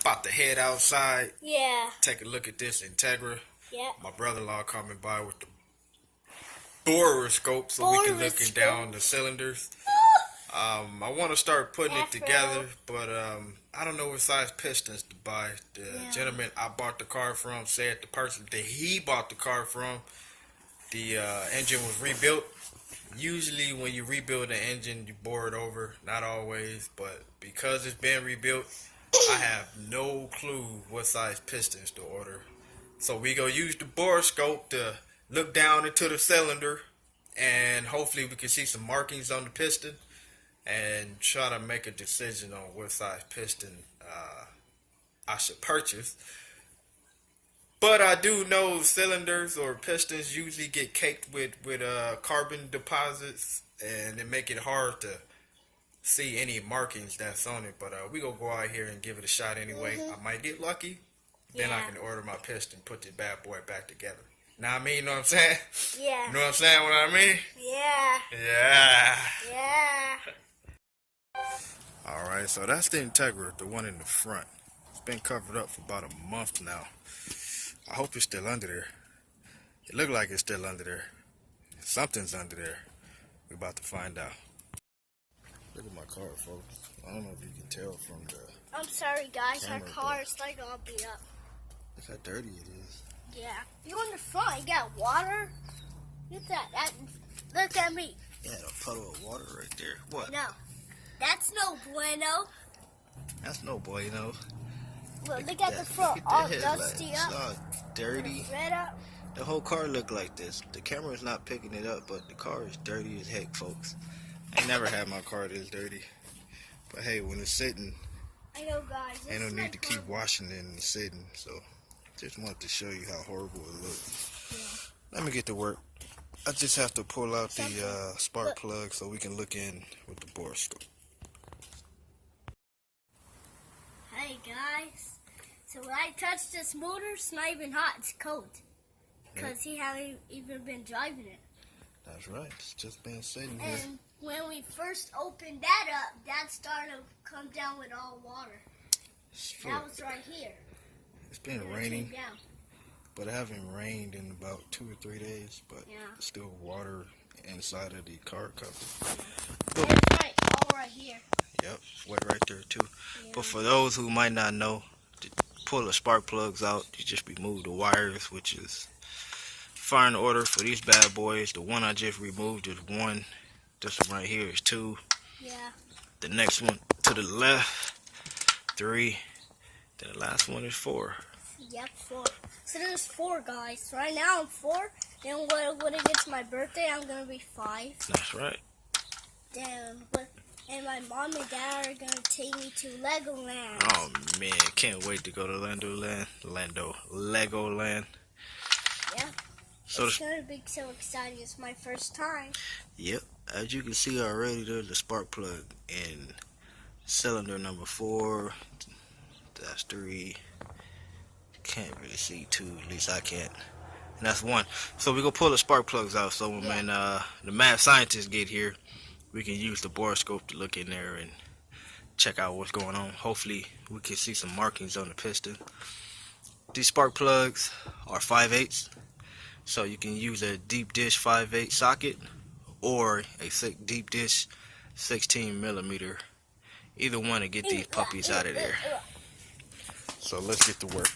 About to head outside. Yeah. Take a look at this Integra. Yeah. My brother-in-law coming by with the borescope so we can looking down the cylinders. I want to start putting it together, but I don't know what size pistons to buy. The gentleman I bought the car from said the person that he bought the car from, the engine was rebuilt. Usually when you rebuild an engine, you bore it over. Not always, but because it's been rebuilt, I have no clue what size pistons to order. So we gonna use the borescope to look down into the cylinder, and hopefully we can see some markings on the piston and try to make a decision on what size piston I should purchase. But I do know cylinders or pistons usually get caked with carbon deposits, and it make it hard to see any markings that's on it. But we gonna go out here and give it a shot anyway. I might get lucky. Then I can order my piston, put the bad boy back together. Now I mean, you know what I'm saying? Yeah. You know what I'm saying? What I mean? Yeah. Yeah. Yeah. Alright, so that's the Integra, the one in the front. It's been covered up for about a month now. I hope it's still under there. It looked like it's still under there. Something's under there. We're about to find out. Look at my car, folks. I don't know if you can tell from the... I'm sorry, guys. Our camera, car is like all beat up. Look how dirty it is. Yeah. You on the front, you got water. Look at that. Look at me. Yeah, a puddle of water right there. What? No. That's no bueno. That's no bueno. Look at the front. All dusty up. It's all dirty. Red up. The whole car look like this. The camera's not picking it up, but the car is dirty as heck, folks. I never had my car this dirty. But hey, when it's sitting, I know, guys. ain't no need to keep washing it and sitting. So, just wanted to show you how horrible it looks. Yeah. Let me get to work. I just have to pull out the spark plug so we can look in with the borescope. Hey guys, so when I touch this motor, it's not even hot, it's cold. Because he hasn't even been driving it. That's right, it's just been sitting here. And when we first opened that up, that started to come down with all water. That was right here. It's been raining, but it haven't rained in about 2 or 3 days, but there's still water inside of the car cover. And it's right, all right here. Yep, wet right there too. Yeah. But for those who might not know, to pull the spark plugs out, you just remove the wires, which is fine order for these bad boys. The one I just removed is 1. This one right here is 2. Yeah. The next one to the left, 3. Then the last one is 4. Yep, 4. So there's 4, guys. Right now I'm 4. Then when it gets my birthday, I'm gonna be 5. That's right. Then and my mom and dad are gonna take me to Legoland. Oh man, can't wait to go to Legoland. Yeah. So it's gonna be so exciting. It's my first time. Yep. As you can see already, there's the spark plug in cylinder number 4. That's 3. Can't really see 2, at least I can't. And that's 1. So we gonna pull the spark plugs out. So when the mad scientists get here, we can use the borescope to look in there and check out what's going on. Hopefully we can see some markings on the piston. These spark plugs are 5/8, so you can use a deep dish 5/8 socket or a deep dish 16mm. Either one to get these puppies out of there. So let's get to work.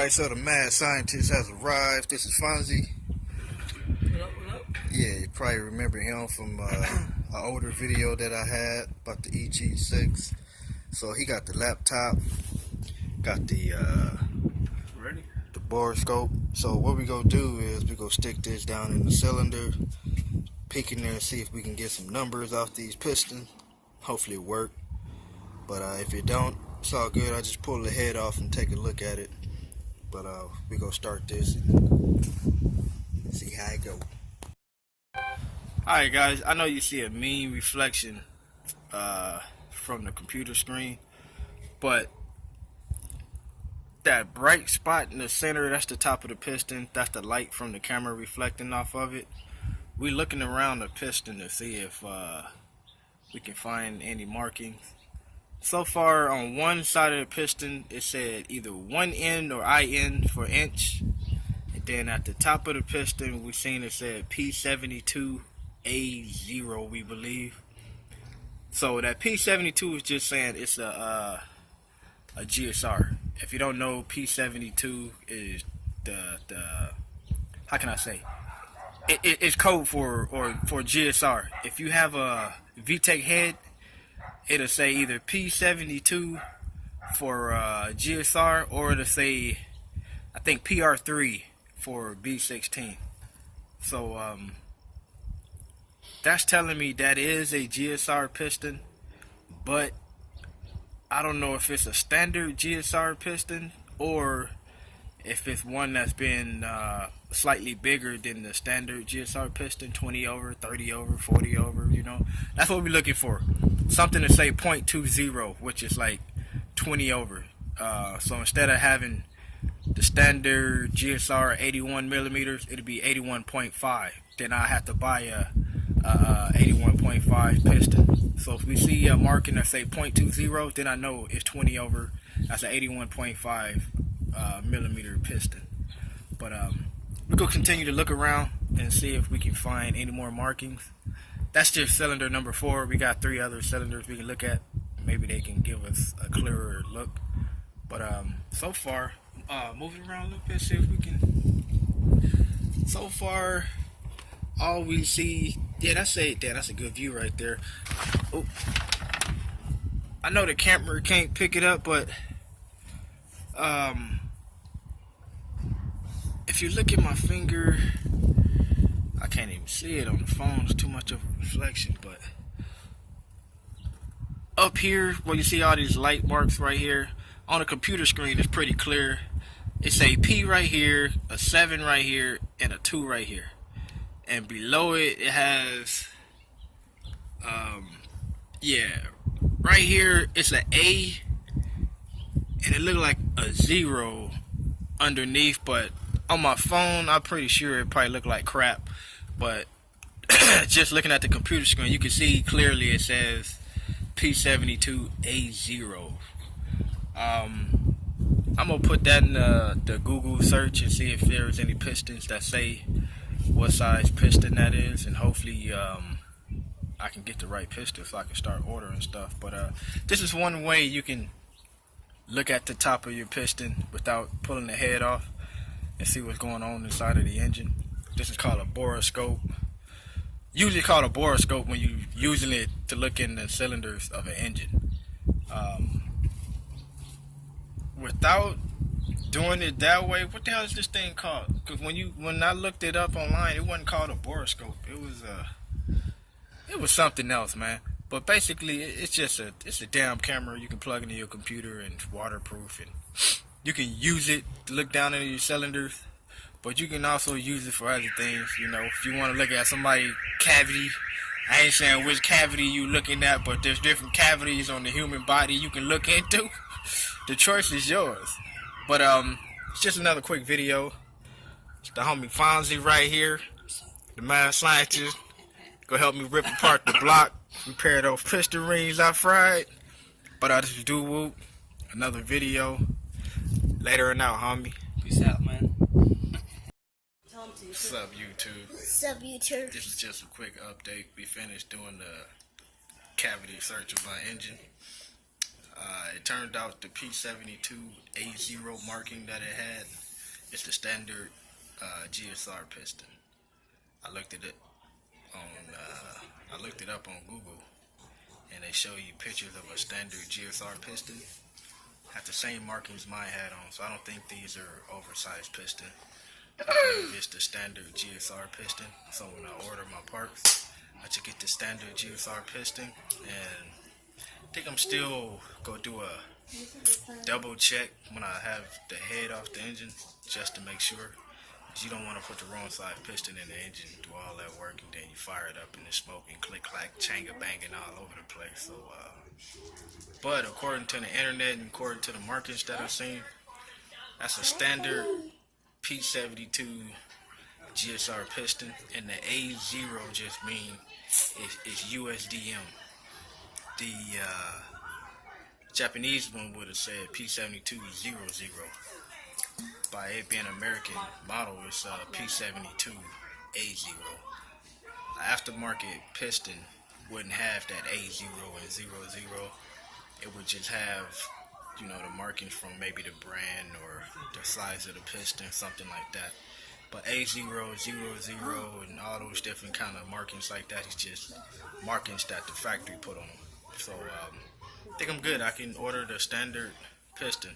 Alright, so the mad scientist has arrived. This is Fonzie. What up? Yeah, you probably remember him from an older video that I had about the EG6. So he got the laptop, got the borescope. So what we gonna do is we gonna stick this down in the cylinder, peek in there and see if we can get some numbers off these pistons. Hopefully it work. But if it don't, it's all good. I just pull the head off and take a look at it. But we gonna start this and see how it go. Alright guys, I know you see a mean reflection from the computer screen, but that bright spot in the center, that's the top of the piston. That's the light from the camera reflecting off of it. We're looking around the piston to see if we can find any markings. So far on one side of the piston it said either 1N or IN for inch, and then at the top of the piston we seen it said P72A0, we believe. So that P72 is just saying it's a GSR. If you don't know, P72 is the how can I say? It's code for GSR. If you have a VTEC head, it'll say either P72 for GSR, or it'll say, I think, PR3 for B16. So that's telling me that is a GSR piston, but I don't know if it's a standard GSR piston or if it's one that's been slightly bigger than the standard GSR piston, 20 over, 30 over, 40 over, you know. That's what we're looking for. Something to say 0.20, which is like 20 over. So instead of having the standard GSR 81 millimeters, it'll be 81.5. Then I have to buy a 81.5 piston. So if we see a marking that say 0.20, then I know it's 20 over. That's an 81.5 millimeter piston. But we're gonna continue to look around and see if we can find any more markings. That's just cylinder number 4. We got 3 other cylinders we can look at. Maybe they can give us a clearer look. But so far, moving around a little bit, see if we can. So far, all we see, that's a good view right there. Oh, I know the camera can't pick it up, but if you look at my finger, I can't even see it on the phone. It's too much of a reflection. But up here, where you see all these light marks right here, on the computer screen, it's pretty clear. It's a P right here, a 7 right here, and a 2 right here. And below it, it has, right here, it's an A, and it looks like a 0 underneath, but on my phone, I'm pretty sure it probably looked like crap. But just looking at the computer screen, you can see clearly it says P72A0. I'm gonna put that in the Google search and see if there's any pistons that say what size piston that is, and hopefully I can get the right piston so I can start ordering stuff. But this is one way you can look at the top of your piston without pulling the head off and see what's going on inside of the engine. This is called a borescope. Usually called a borescope when you're using it to look in the cylinders of an engine. Without doing it that way, what the hell is this thing called? Because when I looked it up online, it wasn't called a borescope. It was something else, man. But basically, it's a damn camera you can plug into your computer, and it's waterproof, and you can use it to look down into your cylinders. But you can also use it for other things. You know, if you want to look at somebody's cavity, I ain't saying which cavity you looking at, but there's different cavities on the human body you can look into. The choice is yours. But it's just another quick video. It's the homie Fonzie right here, the mad scientist. Go help me rip apart the block, repair those piston rings I fried. But this is Doo-Woo. Another video. Later and out, homie. Peace out, man. What's up, YouTube? What's up, YouTube? This is just a quick update. We finished doing the cavity search of my engine. It turned out the P72 A0 marking that it had is the standard GSR piston. I looked it up on Google, and they show you pictures of a standard GSR piston. Have the same markings mine had on, so I don't think these are oversized piston. I believe it's the standard GSR piston. So when I order my parts, I should get the standard GSR piston, and I think I'm still gonna do a double check when I have the head off the engine, just to make sure. Cause you don't want to put the wrong side piston in the engine, do all that work, and then you fire it up and it's smoking, click clack, changa banging all over the place. So, but according to the internet and according to the markings that I've seen, that's a standard P72 GSR piston, and the A0 just mean it's USDM. The Japanese one would have said P7200. By it being American model, it's P72 A0. Aftermarket piston wouldn't have that A0 and 00. It would just have, you know, the markings from maybe the brand or the size of the piston, something like that. But A0, 00, and all those different kind of markings like that is just markings that the factory put on them. So I think I'm good. I can order the standard piston.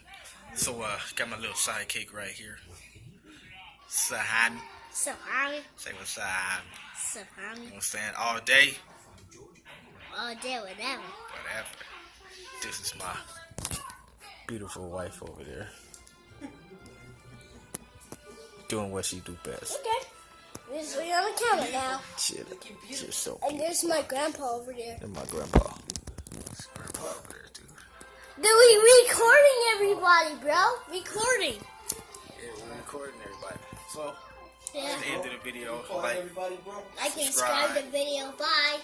So got my little sidekick right here. Sahan. Sahani. Say what's up. Sahani. You know what I'm saying? All day. All day, whatever. Whatever. This is my beautiful wife over there. Doing what she do best. Okay. This is on the counter now. Shit. She's so And there's my grandpa over there. and my grandpa. There's grandpa over there too. We recording everybody, bro. Recording. Yeah, we're recording everybody. So, Yeah. that's the end of the video. Like, Like and subscribe the video. Bye.